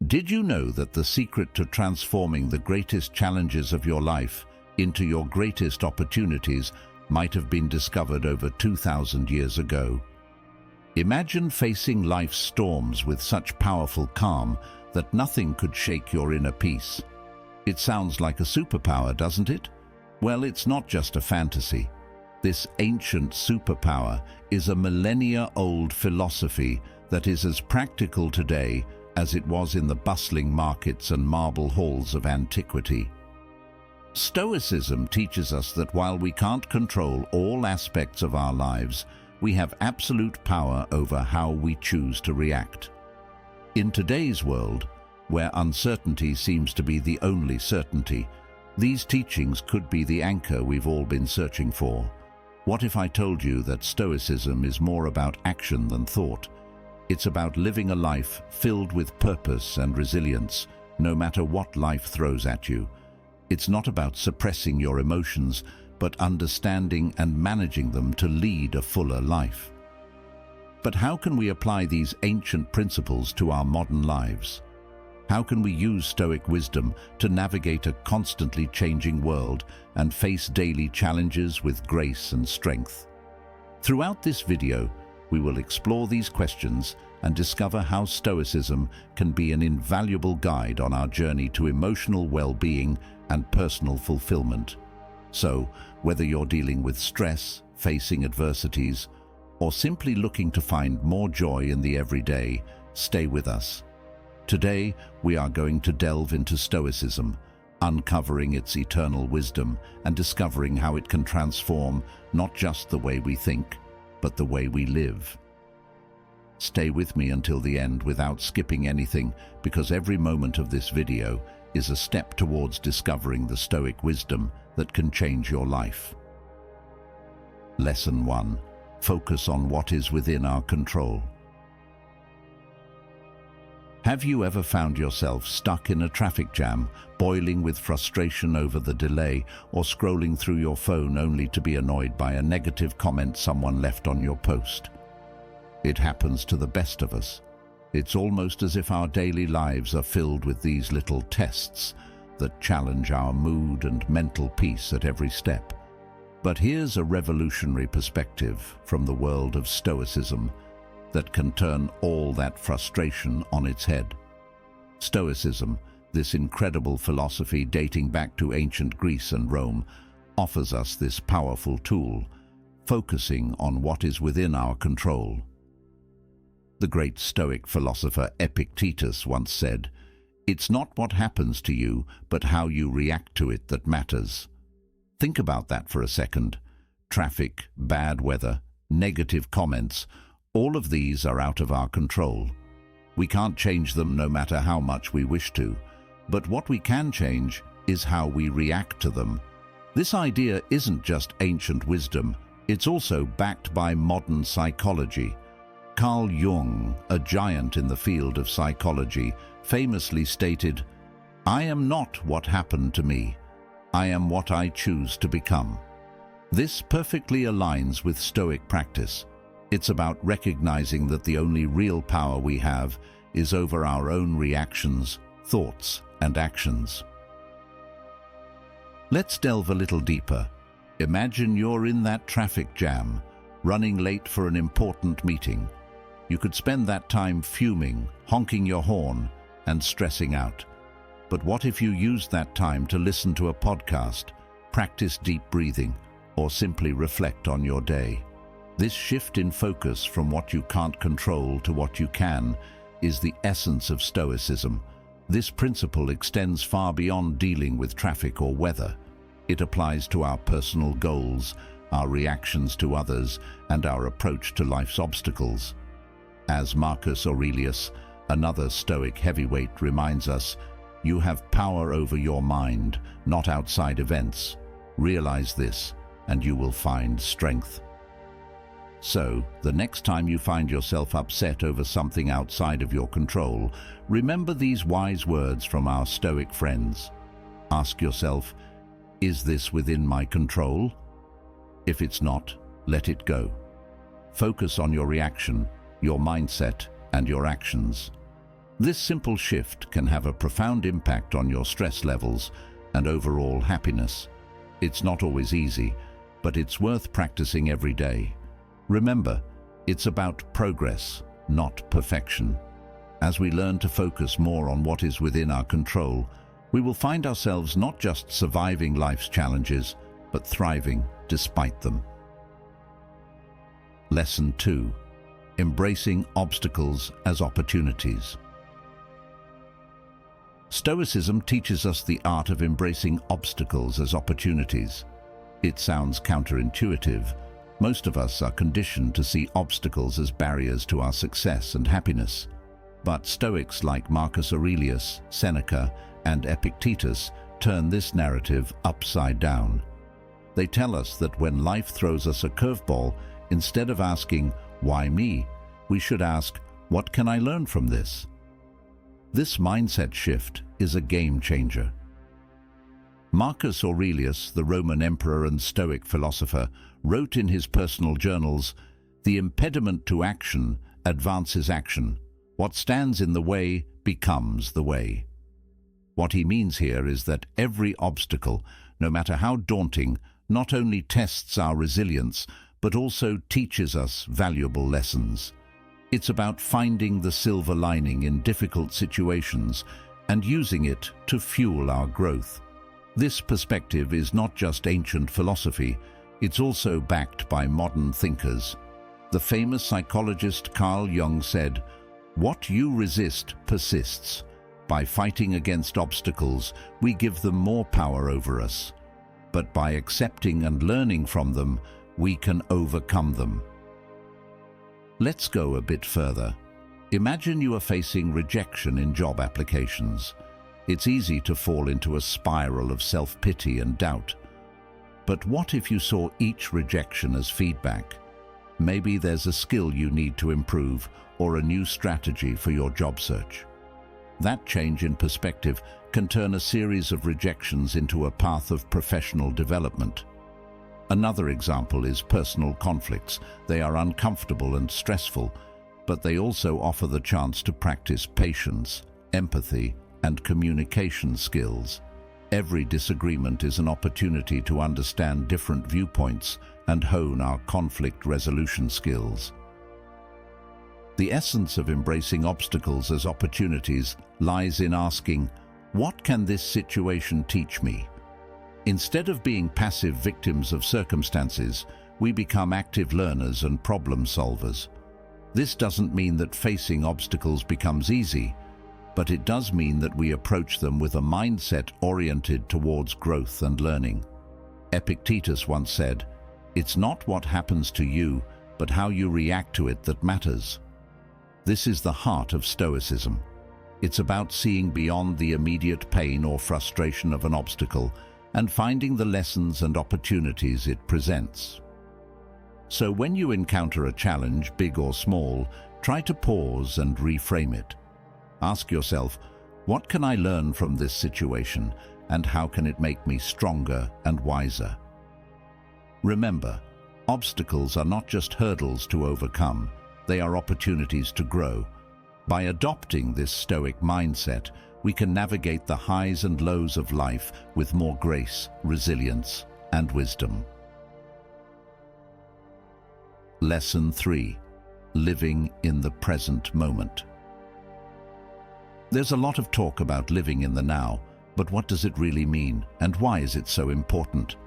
Did you know that the secret to transforming the greatest challenges of your life into your greatest opportunities might have been discovered over 2,000 years ago? Imagine facing life's storms with such powerful calm that nothing could shake your inner peace. It sounds like a superpower, doesn't it? Well, it's not just a fantasy. This ancient superpower is a millennia-old philosophy that is as practical today as it was in the bustling markets and marble halls of antiquity. Stoicism teaches us that while we can't control all aspects of our lives, we have absolute power over how we choose to react. In today's world, where uncertainty seems to be the only certainty, these teachings could be the anchor we've all been searching for. What if I told you that Stoicism is more about action than thought? It's about living a life filled with purpose and resilience, no matter what life throws at you. It's not about suppressing your emotions, but understanding and managing them to lead a fuller life. But how can we apply these ancient principles to our modern lives? How can we use Stoic wisdom to navigate a constantly changing world and face daily challenges with grace and strength? Throughout this video, we will explore these questions and discover how Stoicism can be an invaluable guide on our journey to emotional well-being and personal fulfillment. So, whether you're dealing with stress, facing adversities, or simply looking to find more joy in the everyday, stay with us. Today, we are going to delve into Stoicism, uncovering its eternal wisdom and discovering how it can transform not just the way we think, but the way we live. Stay with me until the end without skipping anything, because every moment of this video is a step towards discovering the Stoic wisdom that can change your life. Lesson 1. Focus on what is within our control. Have you ever found yourself stuck in a traffic jam, boiling with frustration over the delay, or scrolling through your phone only to be annoyed by a negative comment someone left on your post? It happens to the best of us. It's almost as if our daily lives are filled with these little tests that challenge our mood and mental peace at every step. But here's a revolutionary perspective from the world of Stoicism that can turn all that frustration on its head. Stoicism, this incredible philosophy dating back to ancient Greece and Rome, offers us this powerful tool, focusing on what is within our control. The great Stoic philosopher Epictetus once said, "It's not what happens to you, but how you react to it that matters." Think about that for a second. Traffic, bad weather, negative comments, all of these are out of our control. We can't change them no matter how much we wish to, but what we can change is how we react to them. This idea isn't just ancient wisdom, it's also backed by modern psychology. Carl Jung, a giant in the field of psychology, famously stated, "I am not what happened to me. I am what I choose to become." This perfectly aligns with Stoic practice. It's about recognizing that the only real power we have is over our own reactions, thoughts, and actions. Let's delve a little deeper. Imagine you're in that traffic jam, running late for an important meeting. You could spend that time fuming, honking your horn, and stressing out. But what if you used that time to listen to a podcast, practice deep breathing, or simply reflect on your day? This shift in focus from what you can't control to what you can is the essence of Stoicism. This principle extends far beyond dealing with traffic or weather. It applies to our personal goals, our reactions to others, and our approach to life's obstacles. As Marcus Aurelius, another Stoic heavyweight, reminds us, you have power over your mind, not outside events. Realize this, and you will find strength. So, the next time you find yourself upset over something outside of your control, remember these wise words from our Stoic friends. Ask yourself, is this within my control? If it's not, let it go. Focus on your reaction, your mindset, and your actions. This simple shift can have a profound impact on your stress levels and overall happiness. It's not always easy, but it's worth practicing every day. Remember, it's about progress, not perfection. As we learn to focus more on what is within our control, we will find ourselves not just surviving life's challenges, but thriving despite them. Lesson 2. Embracing obstacles as opportunities. Stoicism teaches us the art of embracing obstacles as opportunities. It sounds counterintuitive. Most of us are conditioned to see obstacles as barriers to our success and happiness. But Stoics like Marcus Aurelius, Seneca, and Epictetus turn this narrative upside down. They tell us that when life throws us a curveball, instead of asking, "Why me?" we should ask, "What can I learn from this?" This mindset shift is a game changer. Marcus Aurelius, the Roman emperor and Stoic philosopher, wrote in his personal journals, "The impediment to action advances action. What stands in the way becomes the way." What he means here is that every obstacle, no matter how daunting, not only tests our resilience, but also teaches us valuable lessons. It's about finding the silver lining in difficult situations and using it to fuel our growth. This perspective is not just ancient philosophy, it's also backed by modern thinkers. The famous psychologist Carl Jung said, "What you resist persists. By fighting against obstacles, we give them more power over us. But by accepting and learning from them, we can overcome them." Let's go a bit further. Imagine you are facing rejection in job applications. It's easy to fall into a spiral of self-pity and doubt. But what if you saw each rejection as feedback? Maybe there's a skill you need to improve or a new strategy for your job search. That change in perspective can turn a series of rejections into a path of professional development. Another example is personal conflicts. They are uncomfortable and stressful, but they also offer the chance to practice patience, empathy, and communication skills. Every disagreement is an opportunity to understand different viewpoints and hone our conflict resolution skills. The essence of embracing obstacles as opportunities lies in asking, "What can this situation teach me?" Instead of being passive victims of circumstances, we become active learners and problem solvers. This doesn't mean that facing obstacles becomes easy, but it does mean that we approach them with a mindset oriented towards growth and learning. Epictetus once said, "It's not what happens to you, but how you react to it that matters." This is the heart of Stoicism. It's about seeing beyond the immediate pain or frustration of an obstacle and finding the lessons and opportunities it presents. So when you encounter a challenge, big or small, try to pause and reframe it. Ask yourself, what can I learn from this situation, and how can it make me stronger and wiser? Remember, obstacles are not just hurdles to overcome, they are opportunities to grow. By adopting this Stoic mindset, we can navigate the highs and lows of life with more grace, resilience, and wisdom. Lesson 3. Living in the present moment. There's a lot of talk about living in the now, but what does it really mean, and why is it so important?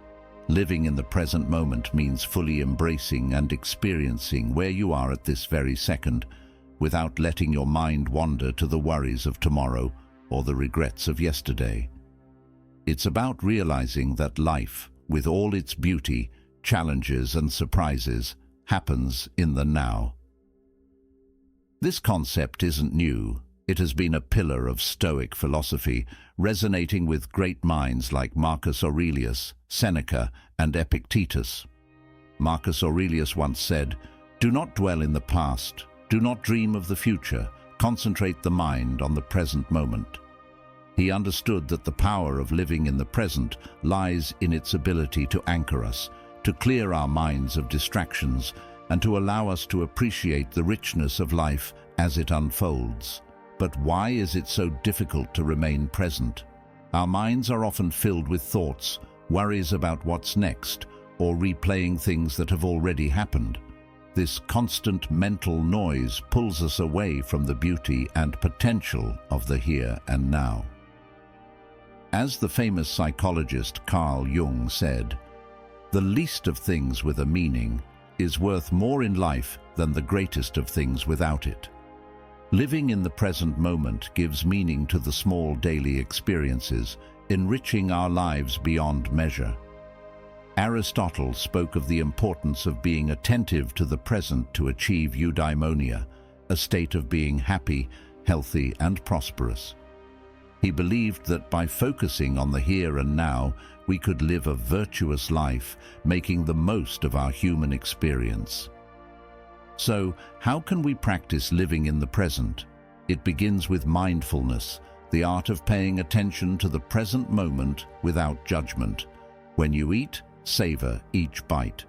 Living in the present moment means fully embracing and experiencing where you are at this very second, without letting your mind wander to the worries of tomorrow or the regrets of yesterday. It's about realizing that life, with all its beauty, challenges and surprises, happens in the now. This concept isn't new. It has been a pillar of Stoic philosophy, resonating with great minds like Marcus Aurelius, Seneca, and Epictetus. Marcus Aurelius once said, "Do not dwell in the past, do not dream of the future, concentrate the mind on the present moment." He understood that the power of living in the present lies in its ability to anchor us, to clear our minds of distractions, and to allow us to appreciate the richness of life as it unfolds. But why is it so difficult to remain present? Our minds are often filled with thoughts, worries about what's next, or replaying things that have already happened. This constant mental noise pulls us away from the beauty and potential of the here and now. As the famous psychologist Carl Jung said, "The least of things with a meaning is worth more in life than the greatest of things without it." Living in the present moment gives meaning to the small daily experiences, enriching our lives beyond measure. Aristotle spoke of the importance of being attentive to the present to achieve eudaimonia, a state of being happy, healthy, and prosperous. He believed that by focusing on the here and now, we could live a virtuous life, making the most of our human experience. So, how can we practice living in the present? It begins with mindfulness, the art of paying attention to the present moment without judgment. When you eat, savor each bite.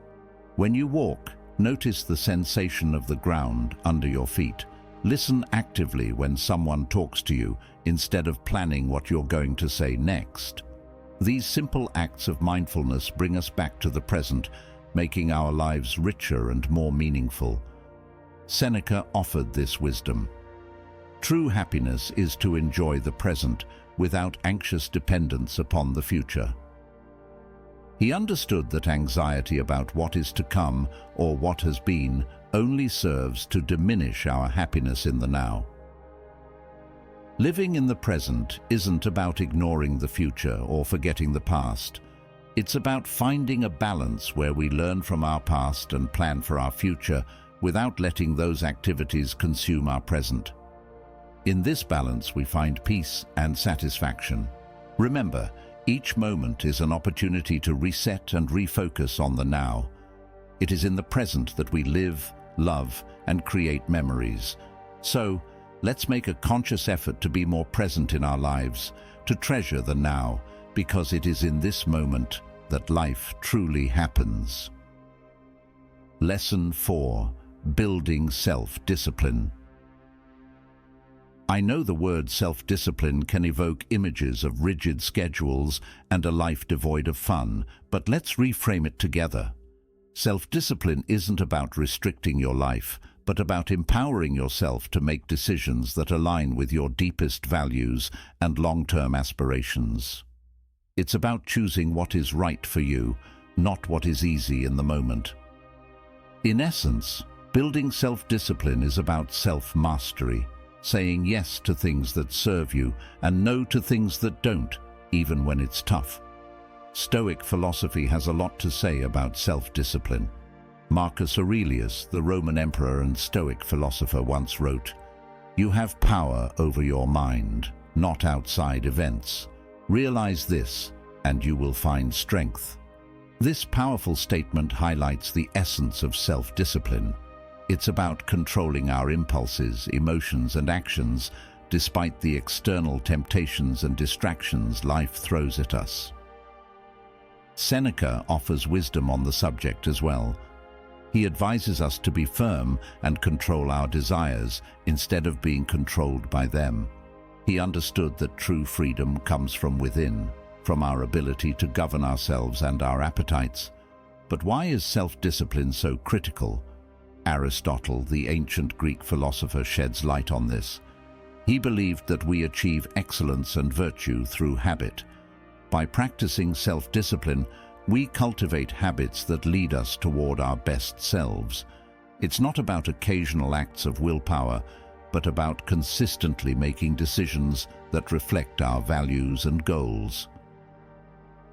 When you walk, notice the sensation of the ground under your feet. Listen actively when someone talks to you, instead of planning what you're going to say next. These simple acts of mindfulness bring us back to the present, making our lives richer and more meaningful. Seneca offered this wisdom. True happiness is to enjoy the present without anxious dependence upon the future. He understood that anxiety about what is to come or what has been only serves to diminish our happiness in the now. Living in the present isn't about ignoring the future or forgetting the past. It's about finding a balance where we learn from our past and plan for our future without letting those activities consume our present. In this balance, we find peace and satisfaction. Remember, each moment is an opportunity to reset and refocus on the now. It is in the present that we live, love, and create memories. So, let's make a conscious effort to be more present in our lives, to treasure the now, because it is in this moment that life truly happens. Lesson 4. Building self-discipline. I know the word self-discipline can evoke images of rigid schedules and a life devoid of fun, but let's reframe it together. Self-discipline isn't about restricting your life, but about empowering yourself to make decisions that align with your deepest values and long-term aspirations. It's about choosing what is right for you, not what is easy in the moment. In essence, building self-discipline is about self-mastery, saying yes to things that serve you and no to things that don't, even when it's tough. Stoic philosophy has a lot to say about self-discipline. Marcus Aurelius, the Roman emperor and Stoic philosopher, once wrote, "You have power over your mind, not outside events. Realize this, and you will find strength." This powerful statement highlights the essence of self-discipline. It's about controlling our impulses, emotions, and actions despite the external temptations and distractions life throws at us. Seneca offers wisdom on the subject as well. He advises us to be firm and control our desires instead of being controlled by them. He understood that true freedom comes from within, from our ability to govern ourselves and our appetites. But why is self-discipline so critical? Aristotle, the ancient Greek philosopher, sheds light on this. He believed that we achieve excellence and virtue through habit. By practicing self-discipline, we cultivate habits that lead us toward our best selves. It's not about occasional acts of willpower, but about consistently making decisions that reflect our values and goals.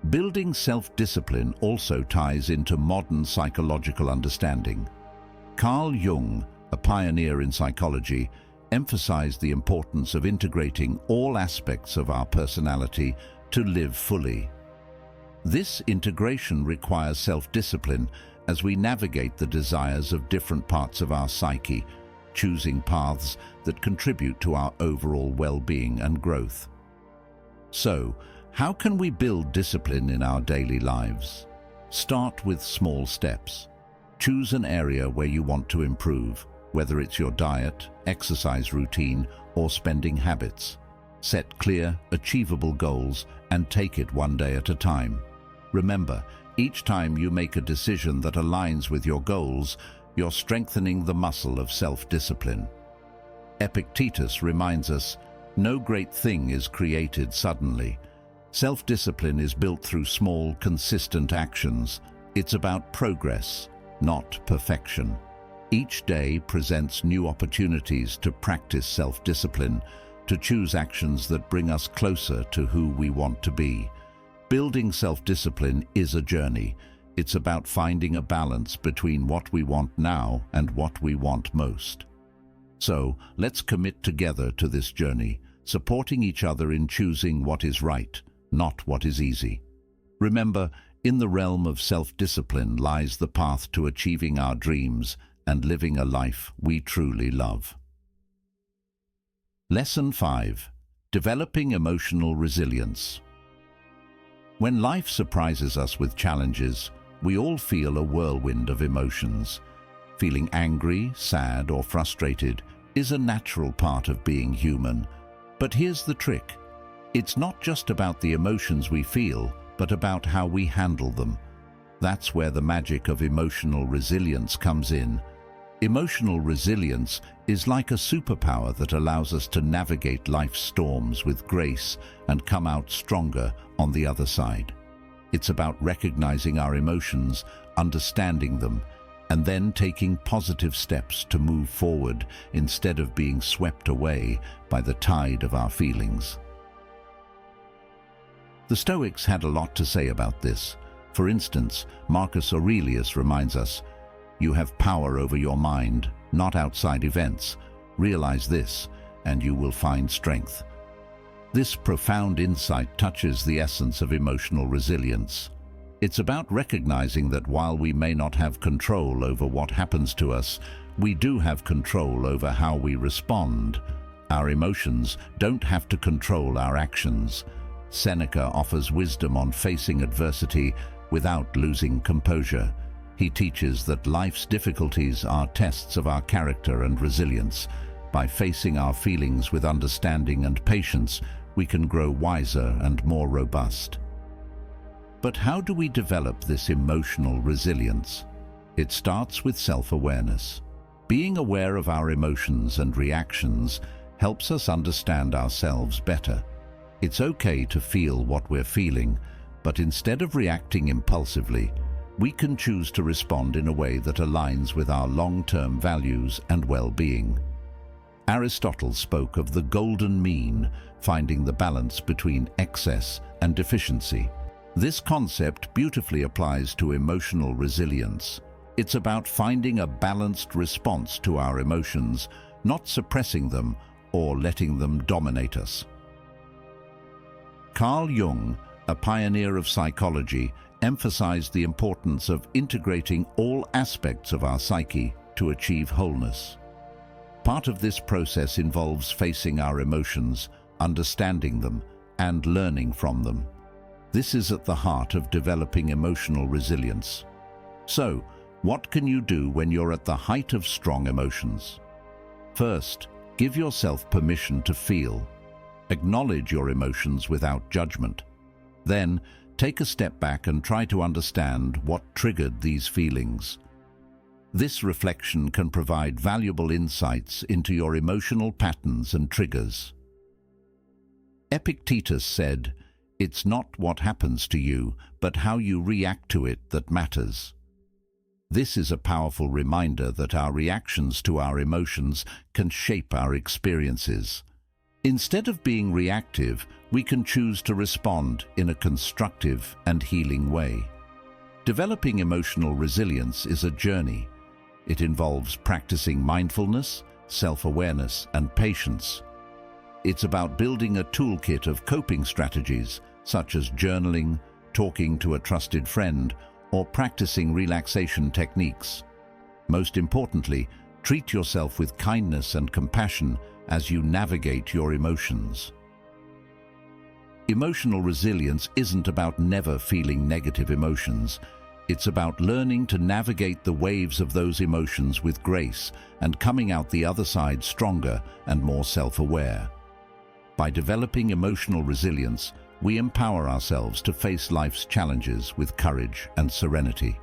Building self-discipline also ties into modern psychological understanding. Carl Jung, a pioneer in psychology, emphasized the importance of integrating all aspects of our personality to live fully. This integration requires self-discipline as we navigate the desires of different parts of our psyche, choosing paths that contribute to our overall well-being and growth. So, how can we build discipline in our daily lives? Start with small steps. Choose an area where you want to improve. whether it's your diet, exercise routine, or spending habits. Set clear, achievable goals and take it one day at a time. Remember, each time you make a decision that aligns with your goals, you're strengthening the muscle of self-discipline. Epictetus reminds us, no great thing is created suddenly. Self-discipline is built through small, consistent actions. It's about progress, not perfection. Each day presents new opportunities to practice self-discipline, to choose actions that bring us closer to who we want to be. Building self-discipline is a journey. It's about finding a balance between what we want now and what we want most. So, let's commit together to this journey, supporting each other in choosing what is right, not what is easy. Remember, in the realm of self-discipline lies the path to achieving our dreams and living a life we truly love. Lesson 5. Developing emotional resilience. When life surprises us with challenges, we all feel a whirlwind of emotions. Feeling angry, sad, or frustrated is a natural part of being human. But here's the trick. It's not just about the emotions we feel, but about how we handle them. That's where the magic of emotional resilience comes in. Emotional resilience is like a superpower that allows us to navigate life's storms with grace and come out stronger on the other side. It's about recognizing our emotions, understanding them, and then taking positive steps to move forward instead of being swept away by the tide of our feelings. The Stoics had a lot to say about this. For instance, Marcus Aurelius reminds us, "You have power over your mind, not outside events. Realize this, and you will find strength." This profound insight touches the essence of emotional resilience. It's about recognizing that while we may not have control over what happens to us, we do have control over how we respond. Our emotions don't have to control our actions. Seneca offers wisdom on facing adversity without losing composure. He teaches that life's difficulties are tests of our character and resilience. By facing our feelings with understanding and patience, we can grow wiser and more robust. But how do we develop this emotional resilience? It starts with self-awareness. Being aware of our emotions and reactions helps us understand ourselves better. It's okay to feel what we're feeling, but instead of reacting impulsively, we can choose to respond in a way that aligns with our long-term values and well-being. Aristotle spoke of the golden mean, finding the balance between excess and deficiency. This concept beautifully applies to emotional resilience. It's about finding a balanced response to our emotions, not suppressing them or letting them dominate us. Carl Jung, a pioneer of psychology, emphasized the importance of integrating all aspects of our psyche to achieve wholeness. Part of this process involves facing our emotions, understanding them, and learning from them. This is at the heart of developing emotional resilience. So, what can you do when you're at the height of strong emotions? First, give yourself permission to feel. Acknowledge your emotions without judgment. Then, take a step back and try to understand what triggered these feelings. This reflection can provide valuable insights into your emotional patterns and triggers. Epictetus said, "It's not what happens to you, but how you react to it that matters." This is a powerful reminder that our reactions to our emotions can shape our experiences. Instead of being reactive, we can choose to respond in a constructive and healing way. Developing emotional resilience is a journey. It involves practicing mindfulness, self-awareness, and patience. It's about building a toolkit of coping strategies, such as journaling, talking to a trusted friend, or practicing relaxation techniques. Most importantly, treat yourself with kindness and compassion as you navigate your emotions. Emotional resilience isn't about never feeling negative emotions. It's about learning to navigate the waves of those emotions with grace and coming out the other side stronger and more self-aware. By developing emotional resilience, we empower ourselves to face life's challenges with courage and serenity.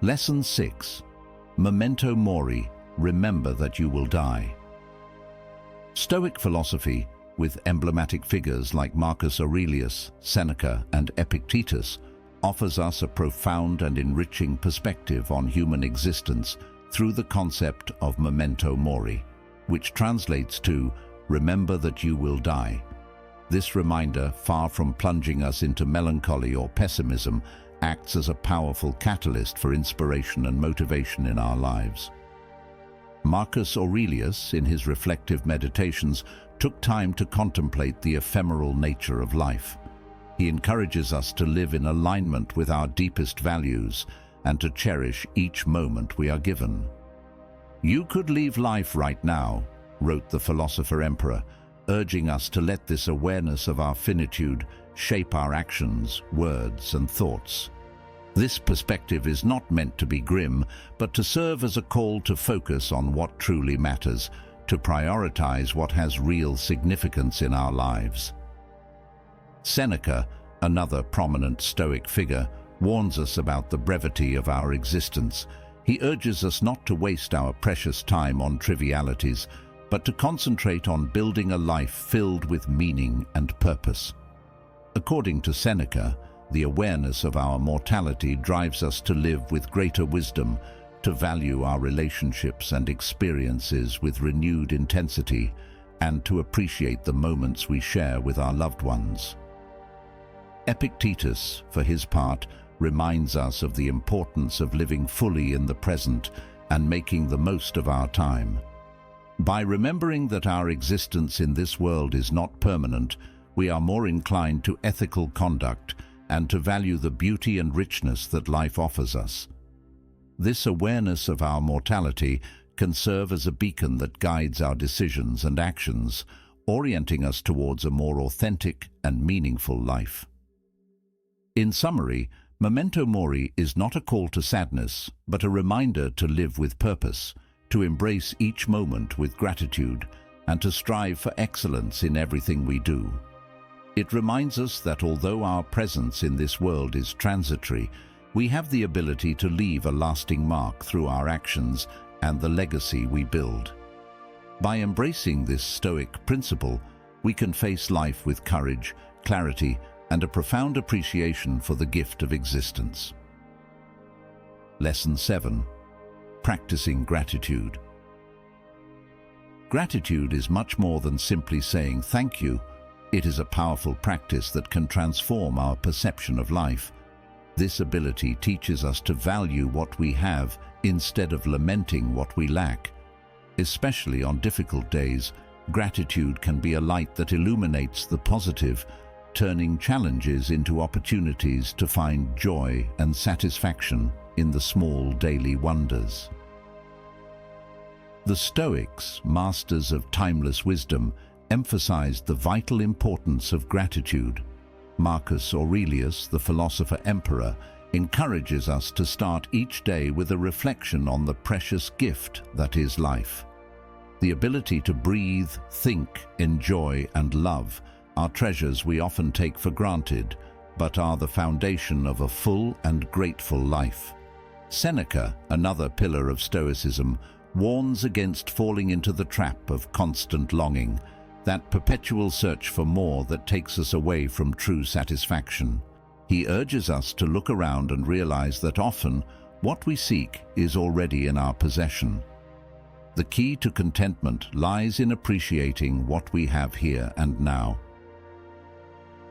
Lesson 6. Memento Mori, remember that you will die. Stoic philosophy, with emblematic figures like Marcus Aurelius, Seneca, and Epictetus, offers us a profound and enriching perspective on human existence through the concept of memento mori, which translates to remember that you will die. This reminder, far from plunging us into melancholy or pessimism, acts as a powerful catalyst for inspiration and motivation in our lives. Marcus Aurelius, in his reflective meditations, took time to contemplate the ephemeral nature of life. He encourages us to live in alignment with our deepest values and to cherish each moment we are given. "You could leave life right now," wrote the philosopher emperor, urging us to let this awareness of our finitude shape our actions, words, and thoughts. This perspective is not meant to be grim, but to serve as a call to focus on what truly matters, to prioritize what has real significance in our lives. Seneca, another prominent Stoic figure, warns us about the brevity of our existence. He urges us not to waste our precious time on trivialities, but to concentrate on building a life filled with meaning and purpose. According to Seneca, the awareness of our mortality drives us to live with greater wisdom, to value our relationships and experiences with renewed intensity, and to appreciate the moments we share with our loved ones. Epictetus, for his part, reminds us of the importance of living fully in the present and making the most of our time. By remembering that our existence in this world is not permanent, we are more inclined to ethical conduct and to value the beauty and richness that life offers us. This awareness of our mortality can serve as a beacon that guides our decisions and actions, orienting us towards a more authentic and meaningful life. In summary, Memento Mori is not a call to sadness, but a reminder to live with purpose, to embrace each moment with gratitude, and to strive for excellence in everything we do. It reminds us that although our presence in this world is transitory, we have the ability to leave a lasting mark through our actions and the legacy we build. By embracing this Stoic principle, we can face life with courage, clarity, and a profound appreciation for the gift of existence. Lesson 7. Practicing gratitude. Gratitude is much more than simply saying thank you. It is a powerful practice that can transform our perception of life. This ability teaches us to value what we have instead of lamenting what we lack. Especially on difficult days, gratitude can be a light that illuminates the positive, turning challenges into opportunities to find joy and satisfaction in the small daily wonders. The Stoics, masters of timeless wisdom, emphasized the vital importance of gratitude. Marcus Aurelius, the philosopher emperor, encourages us to start each day with a reflection on the precious gift that is life. The ability to breathe, think, enjoy, and love are treasures we often take for granted, but are the foundation of a full and grateful life. Seneca, another pillar of Stoicism, warns against falling into the trap of constant longing, that perpetual search for more that takes us away from true satisfaction. He urges us to look around and realize that often what we seek is already in our possession. The key to contentment lies in appreciating what we have here and now.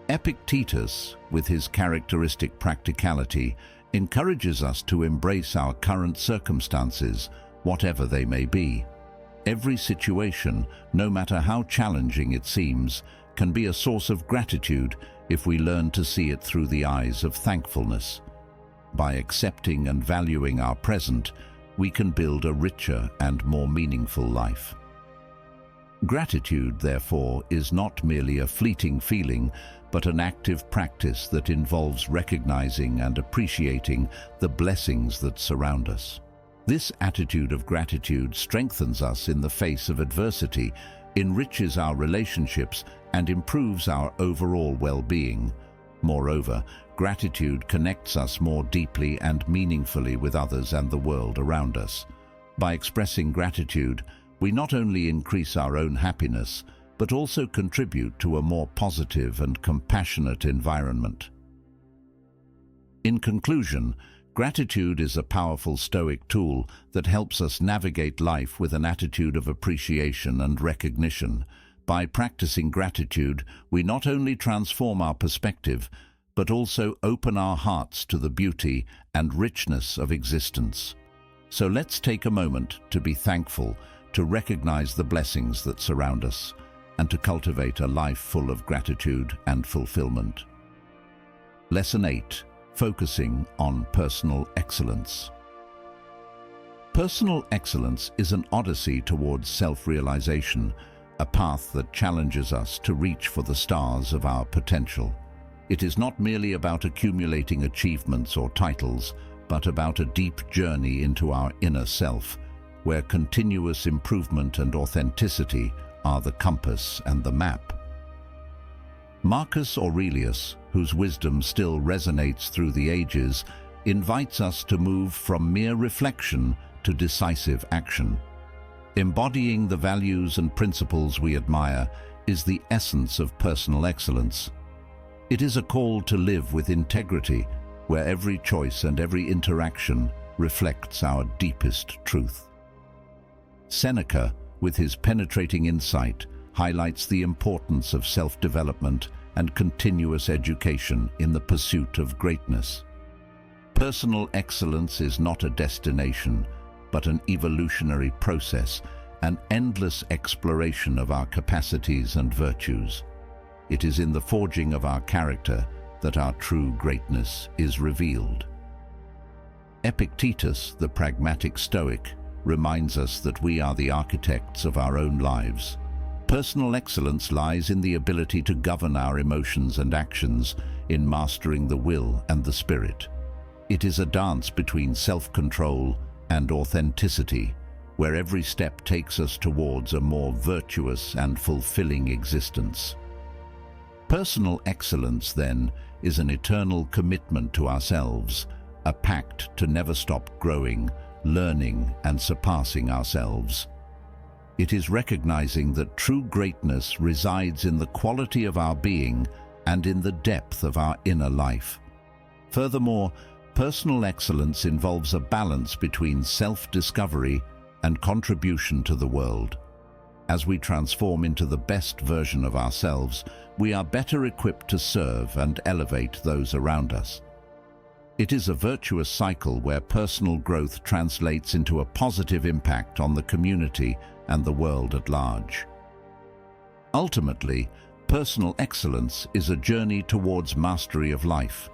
Epictetus, with his characteristic practicality, encourages us to embrace our current circumstances, whatever they may be. Every situation, no matter how challenging it seems, can be a source of gratitude if we learn to see it through the eyes of thankfulness. By accepting and valuing our present, we can build a richer and more meaningful life. Gratitude, therefore, is not merely a fleeting feeling, but an active practice that involves recognizing and appreciating the blessings that surround us. This attitude of gratitude strengthens us in the face of adversity, enriches our relationships, and improves our overall well-being. Moreover, gratitude connects us more deeply and meaningfully with others and the world around us. By expressing gratitude, we not only increase our own happiness, but also contribute to a more positive and compassionate environment. In conclusion, gratitude is a powerful Stoic tool that helps us navigate life with an attitude of appreciation and recognition. By practicing gratitude, we not only transform our perspective, but also open our hearts to the beauty and richness of existence. So let's take a moment to be thankful, to recognize the blessings that surround us, and to cultivate a life full of gratitude and fulfillment. Lesson 8. Focusing on personal excellence. Personal excellence is an odyssey towards self-realization, a path that challenges us to reach for the stars of our potential. It is not merely about accumulating achievements or titles, but about a deep journey into our inner self, where continuous improvement and authenticity are the compass and the map. Marcus Aurelius, whose wisdom still resonates through the ages, invites us to move from mere reflection to decisive action. Embodying the values and principles we admire is the essence of personal excellence. It is a call to live with integrity, where every choice and every interaction reflects our deepest truth. Seneca, with his penetrating insight, highlights the importance of self-development and continuous education in the pursuit of greatness. Personal excellence is not a destination, but an evolutionary process, an endless exploration of our capacities and virtues. It is in the forging of our character that our true greatness is revealed. Epictetus, the pragmatic Stoic, reminds us that we are the architects of our own lives. Personal excellence lies in the ability to govern our emotions and actions, in mastering the will and the spirit. It is a dance between self-control and authenticity, where every step takes us towards a more virtuous and fulfilling existence. Personal excellence, then, is an eternal commitment to ourselves, a pact to never stop growing, learning, and surpassing ourselves. It is recognizing that true greatness resides in the quality of our being and in the depth of our inner life. Furthermore, personal excellence involves a balance between self-discovery and contribution to the world. As we transform into the best version of ourselves, we are better equipped to serve and elevate those around us. It is a virtuous cycle where personal growth translates into a positive impact on the community and the world at large. Ultimately, personal excellence is a journey towards mastery of life.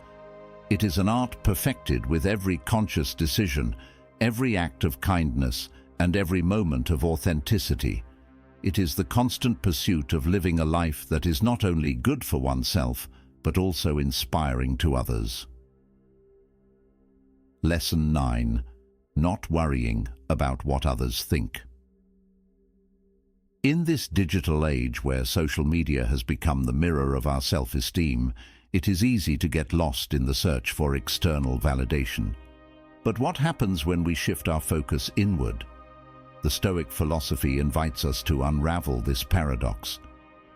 It is an art perfected with every conscious decision, every act of kindness, and every moment of authenticity. It is the constant pursuit of living a life that is not only good for oneself, but also inspiring to others. Lesson 9. Not worrying about what others think. In this digital age where social media has become the mirror of our self-esteem, it is easy to get lost in the search for external validation. But what happens when we shift our focus inward? The Stoic philosophy invites us to unravel this paradox,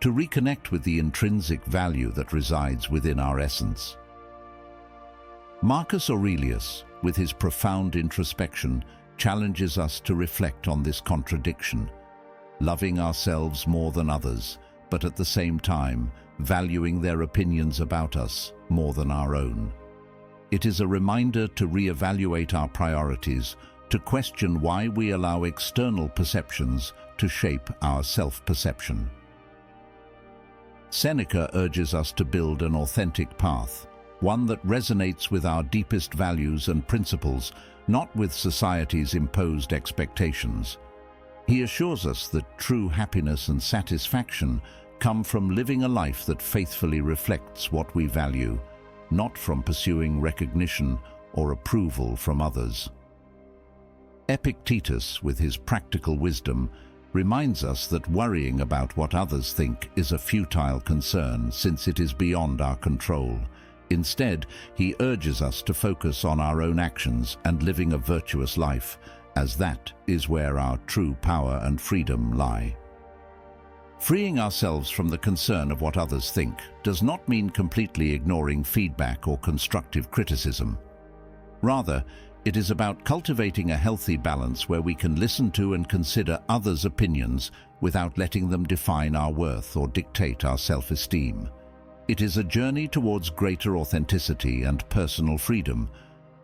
to reconnect with the intrinsic value that resides within our essence. Marcus Aurelius, with his profound introspection, challenges us to reflect on this contradiction, loving ourselves more than others, but at the same time, valuing their opinions about us more than our own. It is a reminder to reevaluate our priorities, to question why we allow external perceptions to shape our self-perception. Seneca urges us to build an authentic path, one that resonates with our deepest values and principles, not with society's imposed expectations. He assures us that true happiness and satisfaction come from living a life that faithfully reflects what we value, not from pursuing recognition or approval from others. Epictetus, with his practical wisdom, reminds us that worrying about what others think is a futile concern, since it is beyond our control. Instead, he urges us to focus on our own actions and living a virtuous life, as that is where our true power and freedom lie. Freeing ourselves from the concern of what others think does not mean completely ignoring feedback or constructive criticism. Rather, it is about cultivating a healthy balance where we can listen to and consider others' opinions without letting them define our worth or dictate our self-esteem. It is a journey towards greater authenticity and personal freedom,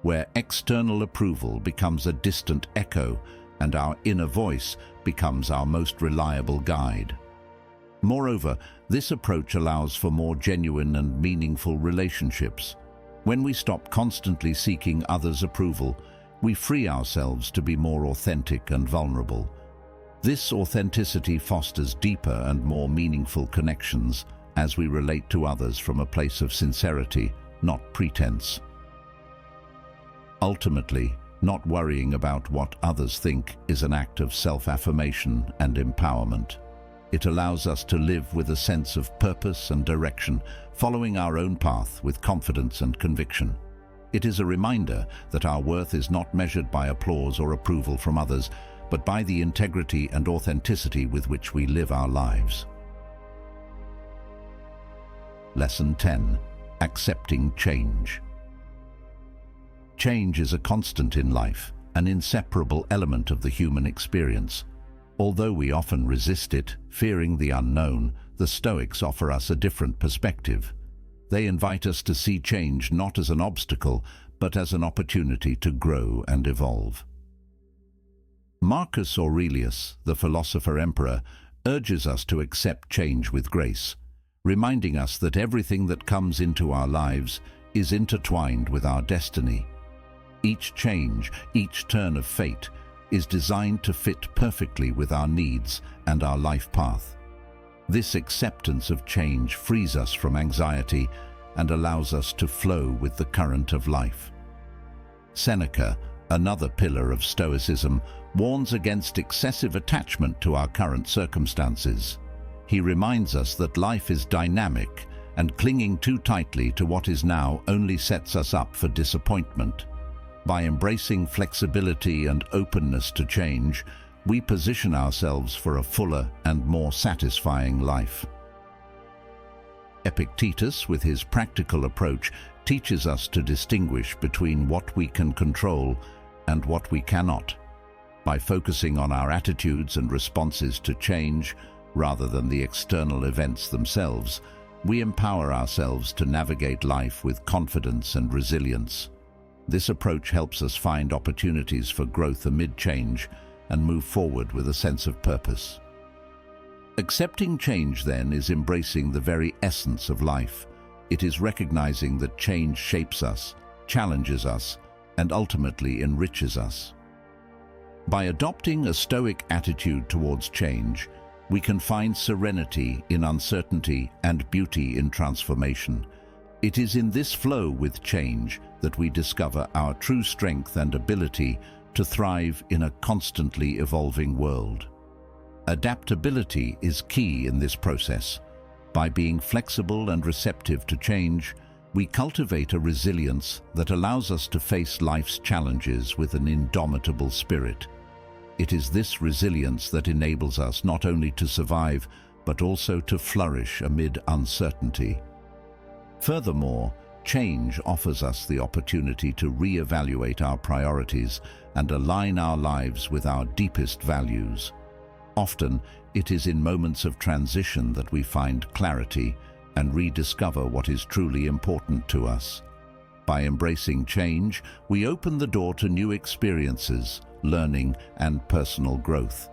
where external approval becomes a distant echo and our inner voice becomes our most reliable guide. Moreover, this approach allows for more genuine and meaningful relationships. When we stop constantly seeking others' approval, we free ourselves to be more authentic and vulnerable. This authenticity fosters deeper and more meaningful connections as we relate to others from a place of sincerity, not pretense. Ultimately, not worrying about what others think is an act of self-affirmation and empowerment. It allows us to live with a sense of purpose and direction, following our own path with confidence and conviction. It is a reminder that our worth is not measured by applause or approval from others, but by the integrity and authenticity with which we live our lives. Lesson 10. Accepting change. Change is a constant in life, an inseparable element of the human experience. Although we often resist it, fearing the unknown, the Stoics offer us a different perspective. They invite us to see change not as an obstacle, but as an opportunity to grow and evolve. Marcus Aurelius, the philosopher-emperor, urges us to accept change with grace, reminding us that everything that comes into our lives is intertwined with our destiny. Each change, each turn of fate, is designed to fit perfectly with our needs and our life path. This acceptance of change frees us from anxiety and allows us to flow with the current of life. Seneca, another pillar of Stoicism, warns against excessive attachment to our current circumstances. He reminds us that life is dynamic, and clinging too tightly to what is now only sets us up for disappointment. By embracing flexibility and openness to change, we position ourselves for a fuller and more satisfying life. Epictetus, with his practical approach, teaches us to distinguish between what we can control and what we cannot. By focusing on our attitudes and responses to change, rather than the external events themselves, we empower ourselves to navigate life with confidence and resilience. This approach helps us find opportunities for growth amid change and move forward with a sense of purpose. Accepting change, then, is embracing the very essence of life. It is recognizing that change shapes us, challenges us, and ultimately enriches us. By adopting a Stoic attitude towards change, we can find serenity in uncertainty and beauty in transformation. It is in this flow with change that we discover our true strength and ability to thrive in a constantly evolving world. Adaptability is key in this process. By being flexible and receptive to change, we cultivate a resilience that allows us to face life's challenges with an indomitable spirit. It is this resilience that enables us not only to survive, but also to flourish amid uncertainty. Furthermore, change offers us the opportunity to re-evaluate our priorities and align our lives with our deepest values. Often, it is in moments of transition that we find clarity and rediscover what is truly important to us. By embracing change, we open the door to new experiences, learning, and personal growth.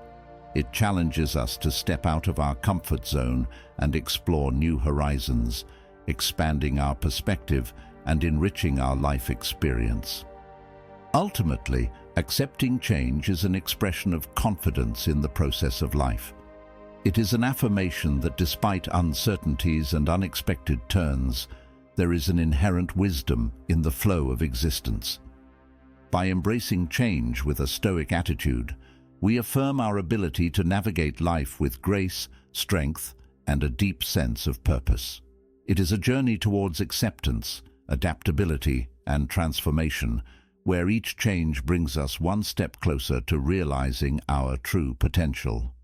It challenges us to step out of our comfort zone and explore new horizons, expanding our perspective and enriching our life experience. Ultimately, Accepting change is an expression of confidence in the process of life. It is an affirmation that despite uncertainties and unexpected turns, there is an inherent wisdom in the flow of existence. By embracing change with a Stoic attitude, we affirm our ability to navigate life with grace, strength, and a deep sense of purpose. It is a journey towards acceptance, adaptability, and transformation, where each change brings us one step closer to realizing our true potential.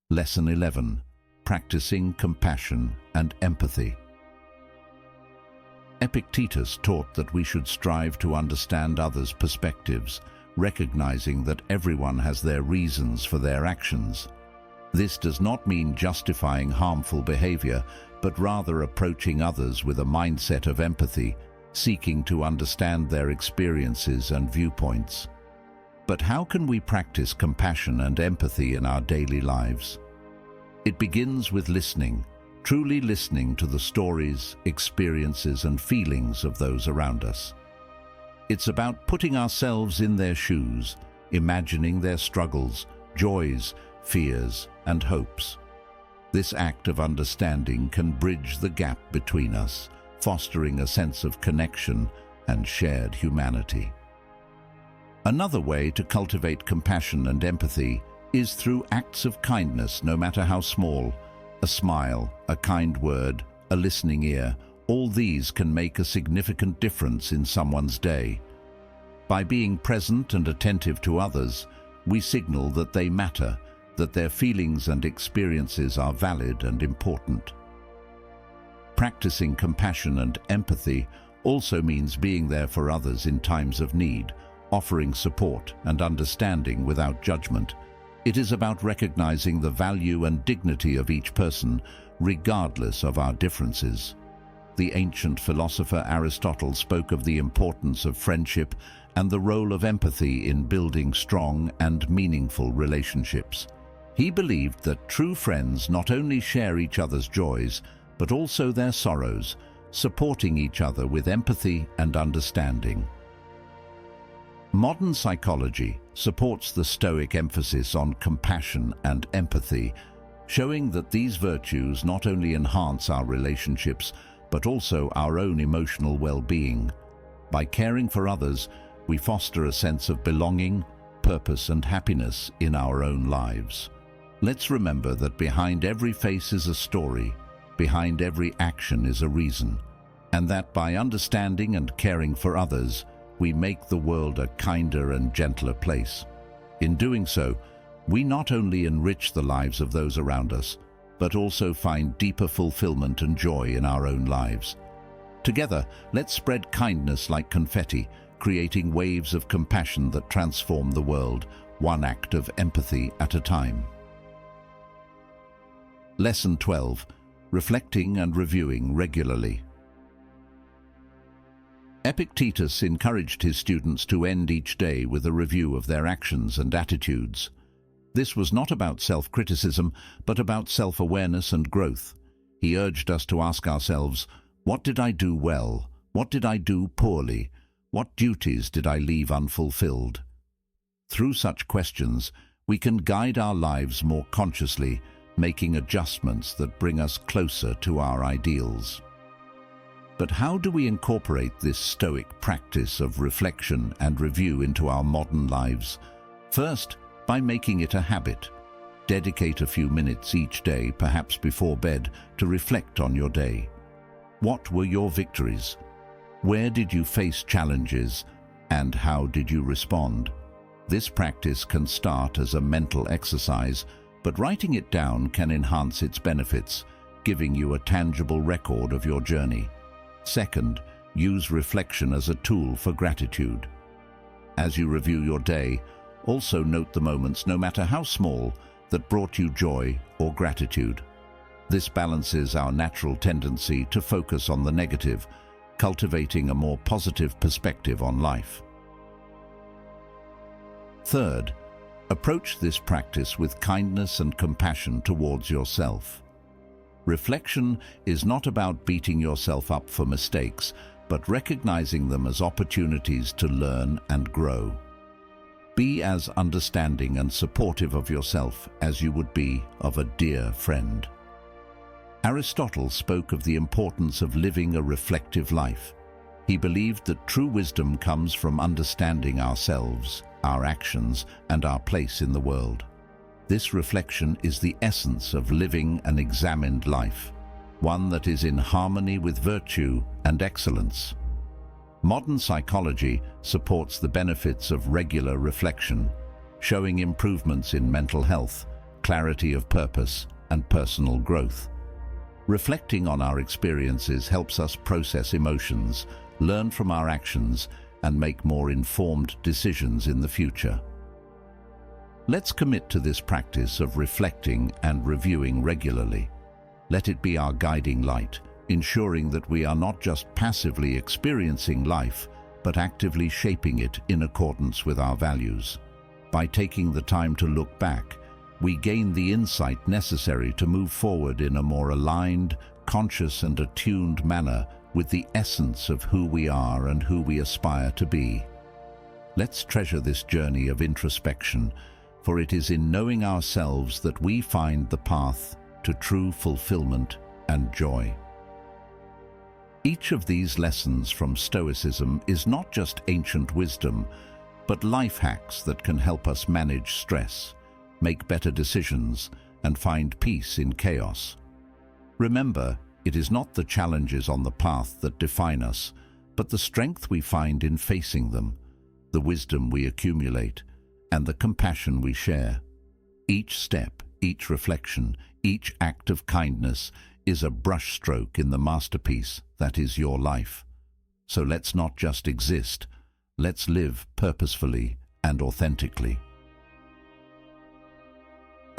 Lesson 11. Practicing compassion and empathy. Epictetus taught that we should strive to understand others' perspectives, recognizing that everyone has their reasons for their actions. This does not mean justifying harmful behavior, but rather approaching others with a mindset of empathy, seeking to understand their experiences and viewpoints. But how can we practice compassion and empathy in our daily lives? It begins with listening, truly listening to the stories, experiences, and feelings of those around us. It's about putting ourselves in their shoes, imagining their struggles, joys, fears, and hopes. This act of understanding can bridge the gap between us, fostering a sense of connection and shared humanity. Another way to cultivate compassion and empathy is through acts of kindness, no matter how small. A smile, a kind word, a listening ear, all these can make a significant difference in someone's day. By being present and attentive to others, we signal that they matter, that their feelings and experiences are valid and important. Practicing compassion and empathy also means being there for others in times of need, offering support and understanding without judgment. It is about recognizing the value and dignity of each person, regardless of our differences. The ancient philosopher Aristotle spoke of the importance of friendship and the role of empathy in building strong and meaningful relationships. He believed that true friends not only share each other's joys, but also their sorrows, supporting each other with empathy and understanding. Modern psychology supports the Stoic emphasis on compassion and empathy, showing that these virtues not only enhance our relationships, but also our own emotional well-being. By caring for others, we foster a sense of belonging, purpose, and happiness in our own lives. Let's remember that behind every face is a story, behind every action is a reason, and that by understanding and caring for others, we make the world a kinder and gentler place. In doing so, we not only enrich the lives of those around us, but also find deeper fulfillment and joy in our own lives. Together, let's spread kindness like confetti, creating waves of compassion that transform the world, one act of empathy at a time. Lesson 12. Reflecting and reviewing regularly. Epictetus encouraged his students to end each day with a review of their actions and attitudes. This was not about self-criticism, but about self-awareness and growth. He urged us to ask ourselves, what did I do well? What did I do poorly? What duties did I leave unfulfilled? Through such questions, we can guide our lives more consciously, making adjustments that bring us closer to our ideals. But how do we incorporate this Stoic practice of reflection and review into our modern lives? First, by making it a habit. Dedicate a few minutes each day, perhaps before bed, to reflect on your day. What were your victories? Where did you face challenges, and how did you respond? This practice can start as a mental exercise, but writing it down can enhance its benefits, giving you a tangible record of your journey. Second, use reflection as a tool for gratitude. As you review your day, also note the moments, no matter how small, that brought you joy or gratitude. This balances our natural tendency to focus on the negative, cultivating a more positive perspective on life. Third, approach this practice with kindness and compassion towards yourself. Reflection is not about beating yourself up for mistakes, but recognizing them as opportunities to learn and grow. Be as understanding and supportive of yourself as you would be of a dear friend. Aristotle spoke of the importance of living a reflective life. He believed that true wisdom comes from understanding ourselves, our actions, and our place in the world. This reflection is the essence of living an examined life, one that is in harmony with virtue and excellence. Modern psychology supports the benefits of regular reflection, showing improvements in mental health, clarity of purpose, and personal growth. Reflecting on our experiences helps us process emotions, learn from our actions, and make more informed decisions in the future. Let's commit to this practice of reflecting and reviewing regularly. Let it be our guiding light, ensuring that we are not just passively experiencing life, but actively shaping it in accordance with our values. By taking the time to look back, we gain the insight necessary to move forward in a more aligned, conscious and attuned manner with the essence of who we are and who we aspire to be. Let's treasure this journey of introspection, for it is in knowing ourselves that we find the path to true fulfillment and joy. Each of these lessons from Stoicism is not just ancient wisdom, but life hacks that can help us manage stress, make better decisions, and find peace in chaos. Remember, it is not the challenges on the path that define us, but the strength we find in facing them, the wisdom we accumulate, and the compassion we share. Each step, each reflection, each act of kindness is a brushstroke in the masterpiece that is your life. So let's not just exist, let's live purposefully and authentically.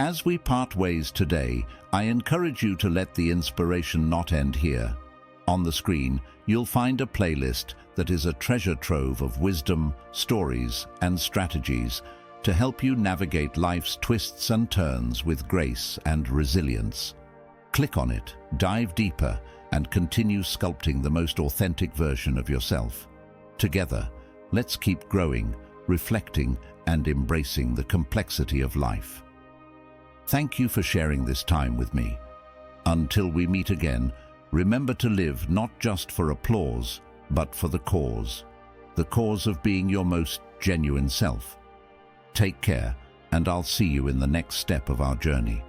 As we part ways today, I encourage you to let the inspiration not end here. On the screen, you'll find a playlist that is a treasure trove of wisdom, stories, and strategies to help you navigate life's twists and turns with grace and resilience. Click on it, dive deeper, and continue sculpting the most authentic version of yourself. Together, let's keep growing, reflecting, and embracing the complexity of life. Thank you for sharing this time with me. Until we meet again, remember to live not just for applause, but for the cause of being your most genuine self. Take care, and I'll see you in the next step of our journey.